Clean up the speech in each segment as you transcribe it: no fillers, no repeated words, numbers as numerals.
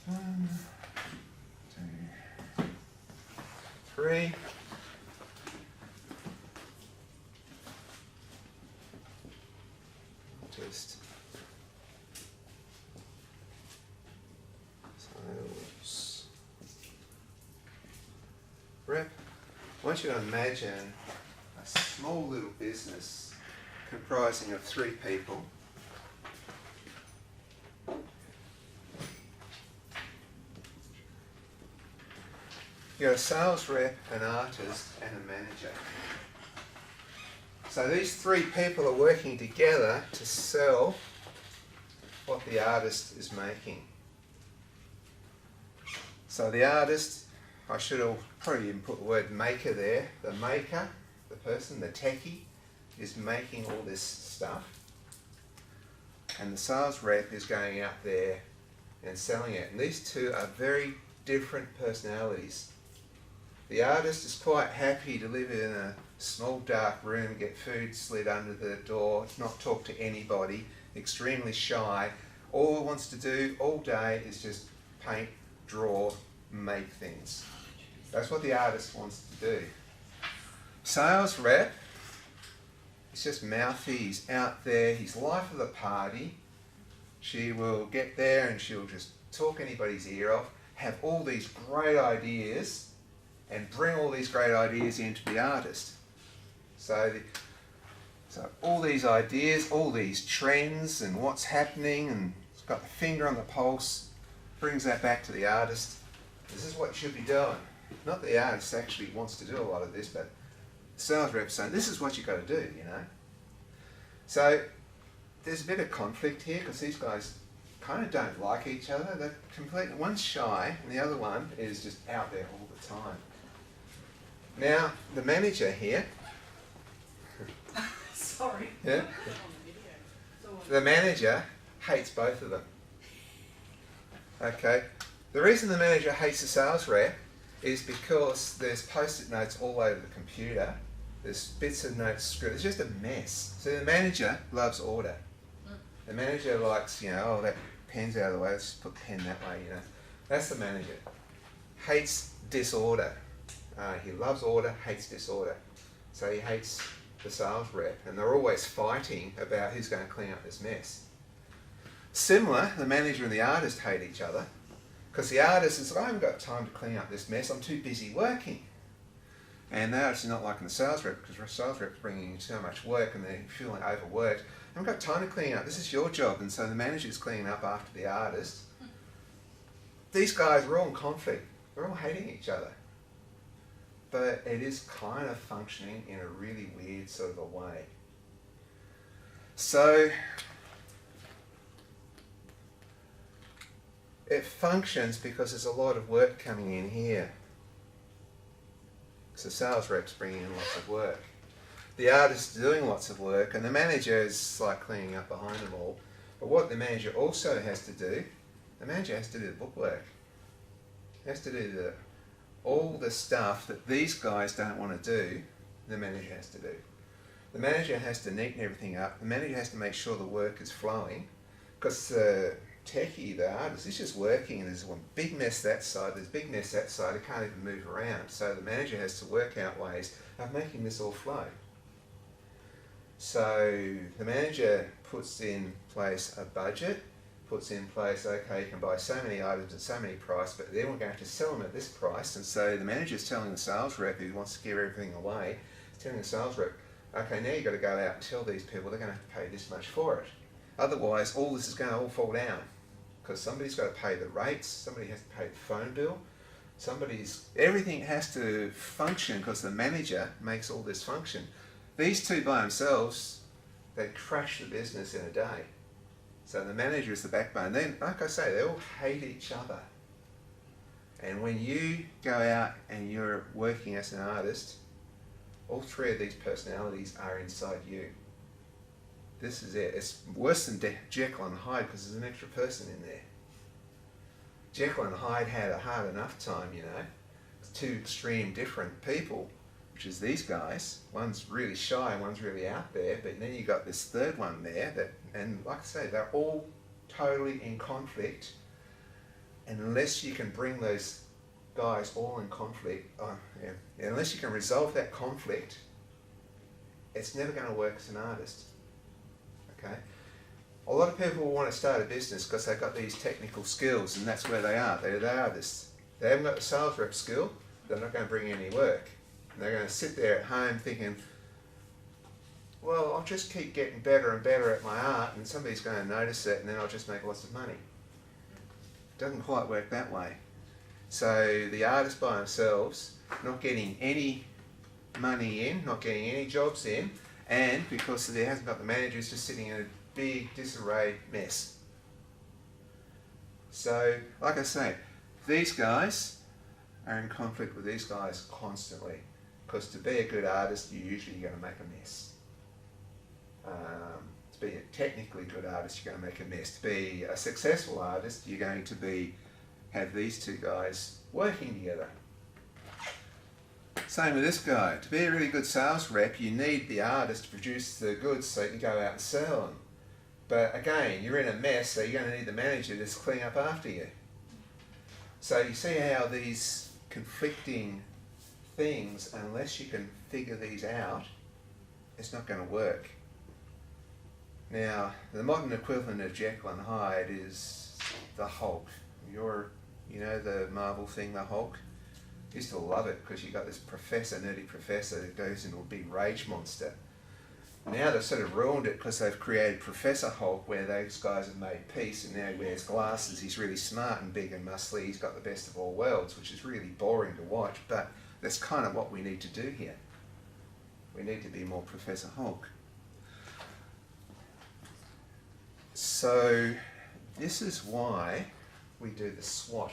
1, 2, 3. Just sales rep. I want you to imagine a small little business comprising of 3 people. You've got a sales rep, an artist, and a manager. So these 3 people are working together to sell what the artist is making. So the artist, I should have probably even put the word maker there. The maker, the person, the techie, is making all this stuff. And the sales rep is going out there and selling it. And these 2 are very different personalities. The artist is quite happy to live in a small dark room, get food slid under the door, not talk to anybody, extremely shy. All he wants to do all day is just paint, draw, make things. That's what the artist wants to do. Sales rep, he's just mouthy, he's out there, he's life of the party. She will get there and she'll just talk anybody's ear off, have all these great ideas, and bring all these great ideas into the artist. So all these ideas, all these trends and what's happening, and it's got the finger on the pulse, brings that back to the artist. This is what you should be doing. Not that the artist actually wants to do a lot of this, but the sales rep saying, this is what you've got to do, you know. So there's a bit of conflict here because these guys kind of don't like each other. They're completely, one's shy and the other one is just out there all the time. Now, the manager here, sorry. Yeah, the manager hates both of them. Okay, the reason the manager hates the sales rep is because there's post-it notes all over the computer. There's bits of notes screwed. It's just a mess. So the manager loves order. The manager likes, you know, oh, that pen's out of the way, let's put the pen that way, you know. That's the manager. Hates disorder. He loves order, hates disorder. So he hates the sales rep, and they're always fighting about who's going to clean up this mess. Similar, the manager and the artist hate each other, because the artist is, I haven't got time to clean up this mess, I'm too busy working. And the artist is not liking the sales rep, because the sales rep's bringing in so much work and they're feeling overworked. I haven't got time to clean up, this is your job. And so the manager's cleaning up after the artist. These guys are all in conflict, they're all hating each other. But it is kind of functioning in a really weird sort of a way. So it functions because there's a lot of work coming in here. So the sales rep's bringing in lots of work. The artist is doing lots of work, and the manager is like cleaning up behind them all. But what the manager also has to do, the manager has to do the bookwork. He has to do all the stuff that these guys don't want to do, the manager has to do. The manager has to neaten everything up. The manager has to make sure the work is flowing, because the techie, the artist, is just working and there's one big mess that side, there's a big mess that side, it can't even move around. So the manager has to work out ways of making this all flow. So the manager puts in place a budget, puts in place, okay, you can buy so many items at so many price, but then we're going to have to sell them at this price. And so the manager's telling the sales rep who wants to give everything away, is telling the sales rep, okay, now you've got to go out and tell these people they're going to have to pay this much for it. Otherwise, all this is going to all fall down, because somebody's got to pay the rates, somebody has to pay the phone bill, everything has to function because the manager makes all this function. These two by themselves, they crash the business in a day. So the manager is the backbone. Then, like I say, they all hate each other. And when you go out and you're working as an artist, all 3 of these personalities are inside you. This is it. It's worse than Jekyll and Hyde because there's an extra person in there. Jekyll and Hyde had a hard enough time, you know. It's 2 extreme different people, which is these guys. One's really shy and one's really out there, but then you got this third one there, and like I say, they're all totally in conflict, And unless you can bring those guys all in conflict, unless you can resolve that conflict, it's never going to work as an artist. Okay? A lot of people want to start a business because they've got these technical skills, and that's where they are. They're the artists. They haven't got the sales rep skill, they're not going to bring any work. And they're going to sit there at home thinking, well, I'll just keep getting better and better at my art, and somebody's going to notice it, and then I'll just make lots of money. It doesn't quite work that way. So the artists by themselves, not getting any money in, not getting any jobs in, and because they hasn't got the managers, just sitting in a big disarray mess. So, like I say, these guys are in conflict with these guys constantly, because to be a good artist, you're usually going to make a mess. To be a technically good artist, you're going to make a mess. To be a successful artist, you're going to have these two guys working together. Same with this guy. To be a really good sales rep, you need the artist to produce the goods so you can go out and sell them. But again, you're in a mess, so you're going to need the manager to clean up after you. So you see how these conflicting things, unless you can figure these out, it's not going to work. Now, the modern equivalent of Jekyll and Hyde is the Hulk. You know the Marvel thing, the Hulk? I used to love it because you got this nerdy professor that goes into a big rage monster. Now they've sort of ruined it because they've created Professor Hulk, where those guys have made peace, and now he wears glasses. He's really smart and big and muscly. He's got the best of all worlds, which is really boring to watch, but that's kind of what we need to do here. We need to be more Professor Hulk. So this is why we do the SWOT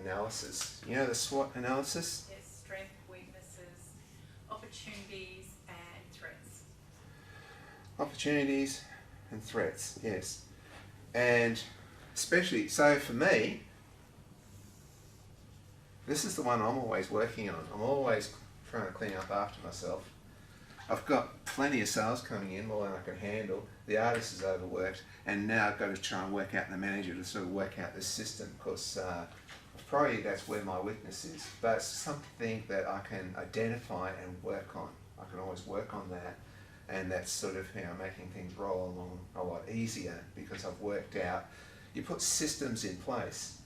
analysis. You know the SWOT analysis? Yes, strengths, weaknesses, opportunities and threats. Opportunities and threats, yes. And especially, so for me, this is the one I'm always working on. I'm always trying to clean up after myself. I've got plenty of sales coming in, more than I can handle. The artist is overworked, and now I've got to try and work out the manager to sort of work out this system, because probably that's where my weakness is. But it's something that I can identify and work on. I can always work on that, and that's sort of making things roll along a lot easier because I've worked out. You put systems in place.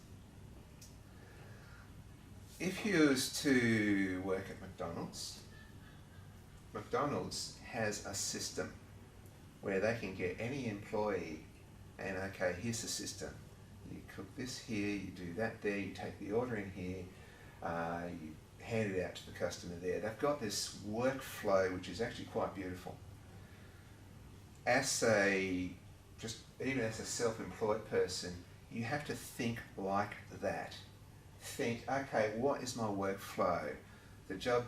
If you was to work at McDonald's has a system where they can get any employee and, okay, here's the system. You cook this here, you do that there, you take the order in here, you hand it out to the customer there. They've got this workflow which is actually quite beautiful. Even as a self-employed person, you have to think like that. Think, okay, what is my workflow? The job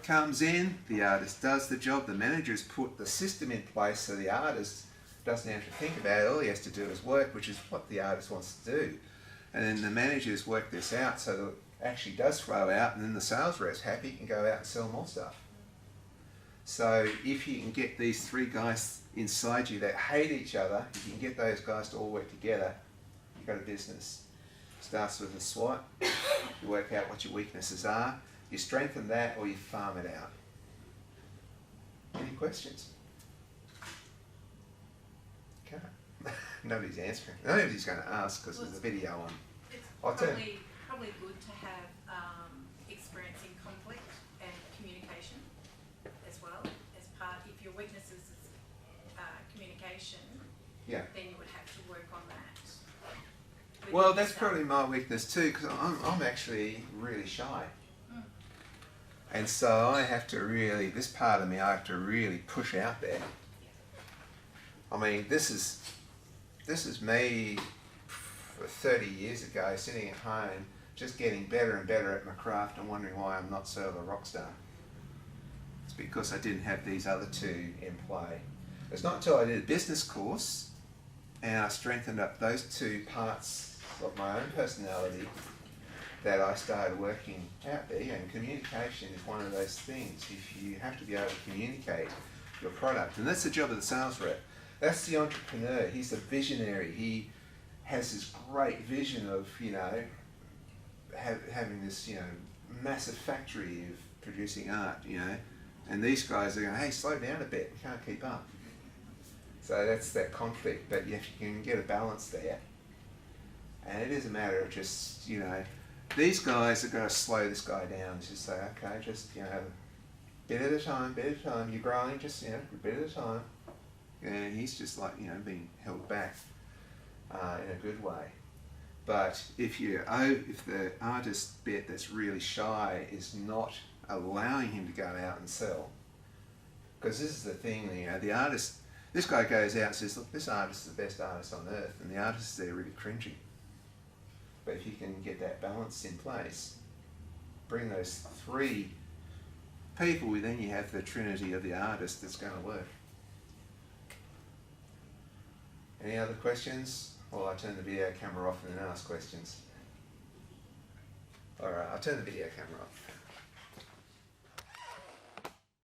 comes in, the artist does the job, the manager's put the system in place so the artist doesn't have to think about it. All he has to do is work, which is what the artist wants to do. And then the managers work this out so that it actually does flow out, and then the sales rep's happy, can go out and sell more stuff. So if you can get these three guys inside you that hate each other, if you can get those guys to all work together, you've got a business. It starts with a SWOT, you work out what your weaknesses are, you strengthen that or you farm it out. Any questions? Okay. Nobody's answering. Nobody's going to ask because there's a video on. It's probably good to have experience in conflict and communication as well as part. If your weakness is communication, yeah, then you would have to work on that. Well, that's probably my weakness too, because I'm actually really shy. And so I have to really, this part of me, I have to really push out there. I mean, this is me 30 years ago, sitting at home, just getting better and better at my craft and wondering why I'm not sort of a rock star. It's because I didn't have these other two in play. It's not until I did a business course and I strengthened up those two parts of my own personality that I started working out there. And communication is one of those things. If you have to be able to communicate your product, and that's the job of the sales rep. That's the entrepreneur. He's the visionary. has this great vision of, you know, having this, you know, massive factory of producing art, you know, and these guys are going, hey, slow down a bit, we can't keep up. So that's that conflict, but if you can get a balance there, and it is a matter of just, you know, these guys are going to slow this guy down, just say, okay, just, you know, bit at a time, you're growing, just, you know, a bit at a time. And he's just like, you know, being held back in a good way. But if the artist bit that's really shy is not allowing him to go out and sell, because this is the thing, you know, the artist, this guy goes out and says, look, this artist is the best artist on earth, and the artist is there really cringing. But if you can get that balance in place, bring those three people, then you have the Trinity of the artist that's going to work. Any other questions? Well, I'll turn the video camera off and then ask questions. Alright, I'll turn the video camera off.